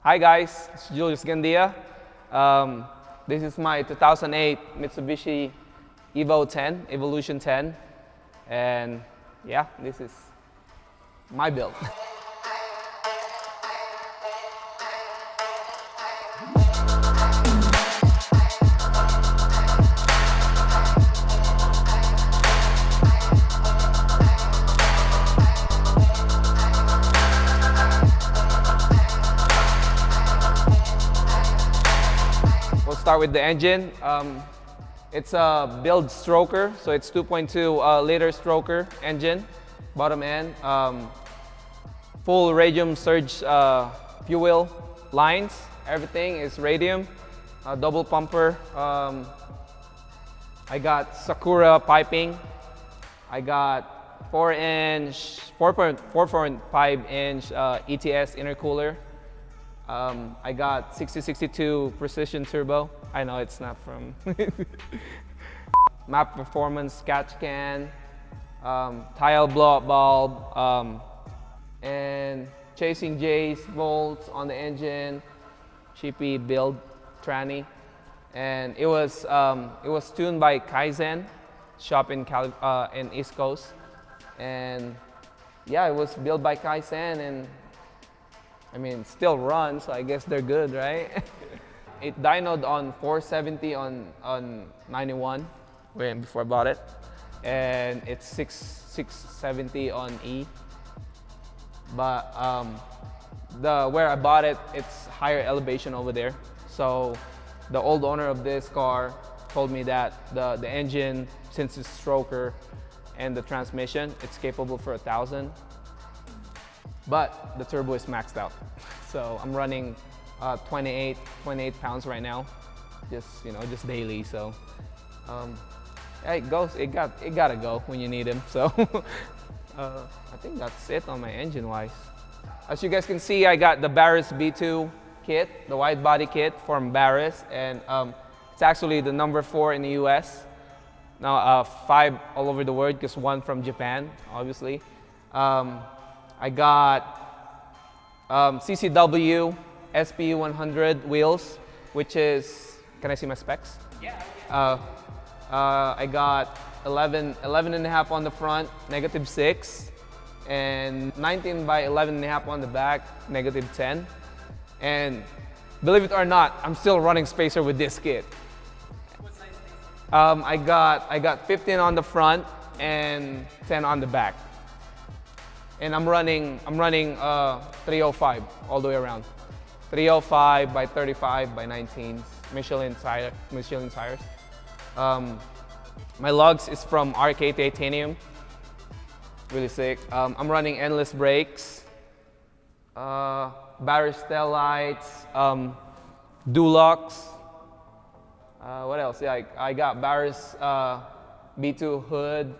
Hi guys, it's Julius Gandia. This is my 2008 Mitsubishi EVO 10, Evolution 10. And yeah, this is my build. We'll start with the engine. It's a build stroker, so it's 2.2 liter stroker engine, bottom end. Full radium surge fuel lines. Everything is radium, double pumper. I got Sakura piping. I got 4.5 inch ETS intercooler. I got 6062 precision turbo. I know it's not from map performance catch can, tile blow-up bulb, and Chasing J's bolts on the engine, cheapy build tranny, and it was tuned by Kaizen shop in East Coast, and yeah, it was built by Kaizen, and I mean, it still runs, so I guess they're good, right? It dynoed on 470 on 91 before I bought it, and it's 670 on E. But where I bought it, it's higher elevation over there. So the old owner of this car told me that the engine, since it's stroker, and the transmission, it's capable for 1,000. But the turbo is maxed out. So I'm running 28 pounds right now, just daily. So yeah, it goes. It gotta go when you need him. So I think that's it on my engine wise. As you guys can see, I got the Barris B2 kit, the wide body kit from Barris, and it's actually the number 4 in the US. Now 5 all over the world, because 1 from Japan, obviously. I got CCW SPU 100 wheels, which is, can I see my specs? Yeah. I got 11.5 on the front, -6, and 19 by 11.5 on the back, -10. And believe it or not, I'm still running spacer with this kit. What size spacer? I got 15 on the front and 10 on the back. And I'm running 305 all the way around. 305 by 35 by 19 Michelin tires. My lugs is from RK Titanium. Really sick. I'm running endless brakes, Barris tail lights, Dulux. What else? Yeah, I got Barris B2 hood.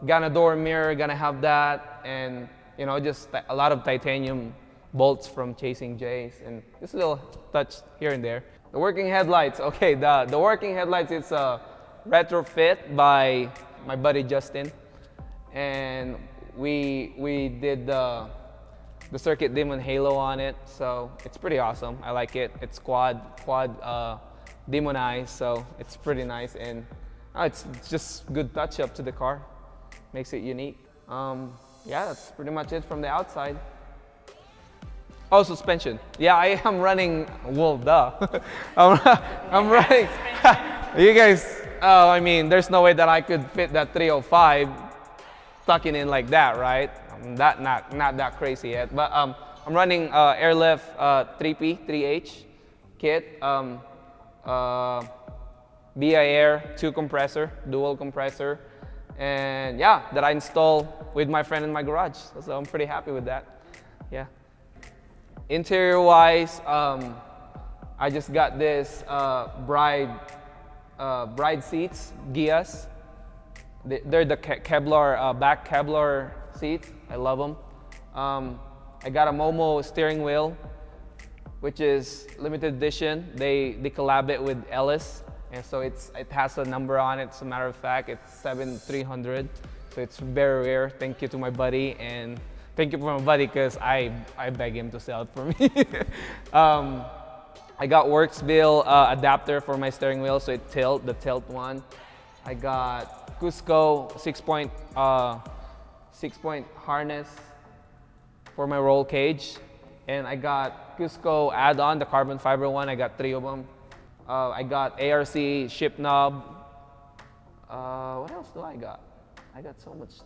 Gonna door mirror, gonna have that, and just a lot of titanium bolts from Chasing J's, and just a little touch here and there. The working headlights, okay, the working headlights, it's a retrofit by my buddy Justin, and we did the circuit dim and halo on it, so it's pretty awesome. I like it. It's quad demonized, so it's pretty nice, and it's just good touch up to the car. Makes it unique. Yeah, that's pretty much it from the outside. Oh, suspension. Yeah, I am running, well, duh. I'm running, you guys, I mean, there's no way that I could fit that 305 tucking in like that, right? I'm not that crazy yet, but I'm running Airlift 3H kit, BI Air 2 compressor, dual compressor. And yeah, that I installed with my friend in my garage. So I'm pretty happy with that. Yeah. Interior wise, I just got this bride seats, Gias. They're the Kevlar, back Kevlar seats. I love them. I got a Momo steering wheel, which is limited edition. They collab it with Ellis. And so it has a number on it. As a matter of fact, it's 7300. So it's very rare. Thank you to my buddy, and thank you for my buddy, because I beg him to sell it for me. I got Worksville adapter for my steering wheel, so it the tilt one. I got Cusco 6-point harness for my roll cage, and I got Cusco add-on, the carbon fiber one. I got 3 of them. I got ARC ship knob. What else do I got? I got so much stuff.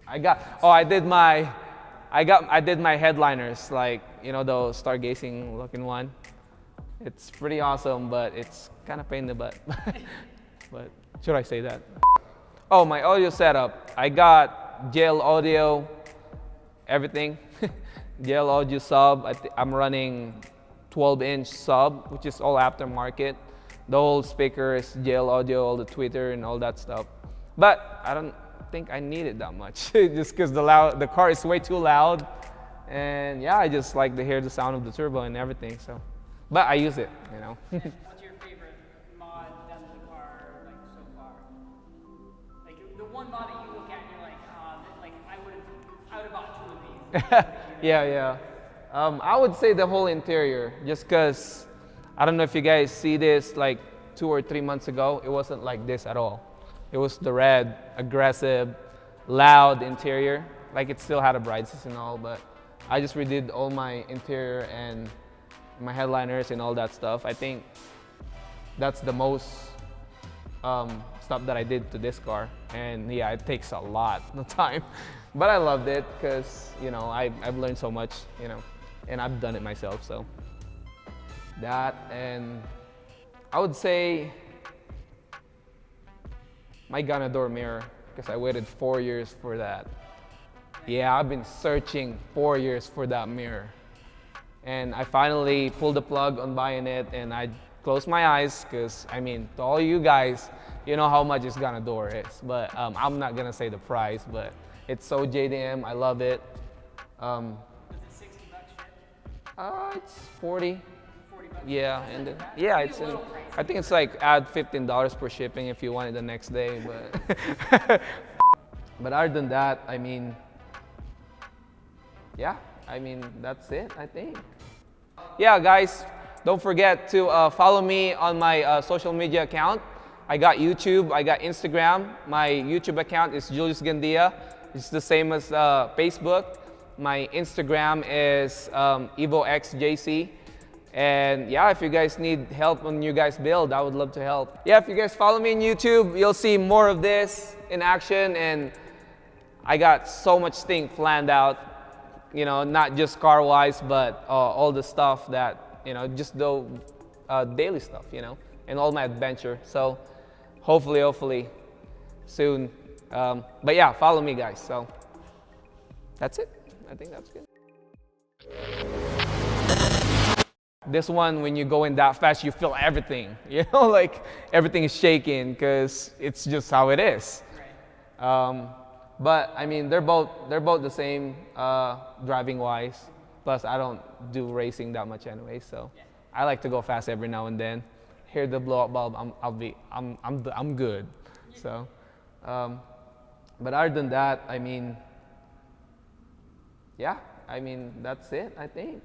I did my headliners, like, you know, the stargazing looking one. It's pretty awesome, but it's kind of pain in the butt. But should I say that? Oh, my audio setup. I got JL audio, everything. JL audio sub. I'm running 12-inch sub, which is all aftermarket. The whole speaker is JL audio, all the tweeter and all that stuff. But I don't think I need it that much, just because the car is way too loud, and yeah, I just like to hear the sound of the turbo and everything. So, but I use it, you know. What's your favorite mod done to the car, like, so far? Like, the one mod that you look at and you're like, like, I would have bought 2 of these. Yeah. I would say the whole interior, just because I don't know if you guys see this, like 2 or 3 months ago, it wasn't like this at all. It was the red, aggressive, loud interior. Like, it still had a bright seats and all, but I just redid all my interior and my headliners and all that stuff. I think that's the most stuff that I did to this car. And yeah, it takes a lot of time, but I loved it because, you know, I've learned so much, you know, and I've done it myself. So that, and I would say my Ganador mirror, because I waited 4 years for that. Yeah, I've been searching 4 years for that mirror. And I finally pulled the plug on buying it, and I closed my eyes, because, I mean, to all you guys, you know how much this Ganador is. But I'm not gonna say the price, but it's so JDM, I love it. Was it $60 ship? It's 40. 40 bucks? Yeah, and yeah, it's in, I think it's like add $15 per shipping if you want it the next day, but but other than that, I mean, yeah, I mean, that's it, I think. Yeah, guys, don't forget to follow me on my social media account. I got YouTube, I got Instagram. My YouTube account is Julius Gandia. It's the same as Facebook. My Instagram is EVO X JC. And yeah, if you guys need help on your guys' build, I would love to help. Yeah, if you guys follow me on YouTube, you'll see more of this in action, and I got so much thing planned out, you know, not just car-wise, but all the stuff that, you know, just the daily stuff, you know, and all my adventure. So hopefully soon. But yeah, follow me, guys. So that's it. I think that's good. This one, when you go in that fast, you feel everything, you know, like everything is shaking because it's just how it is. But I mean, they're both the same driving wise. Plus, I don't do racing that much anyway, so I like to go fast every now and then. Hear the blow up bulb, I'm good. So, but other than that, I mean, yeah, I mean, that's it, I think.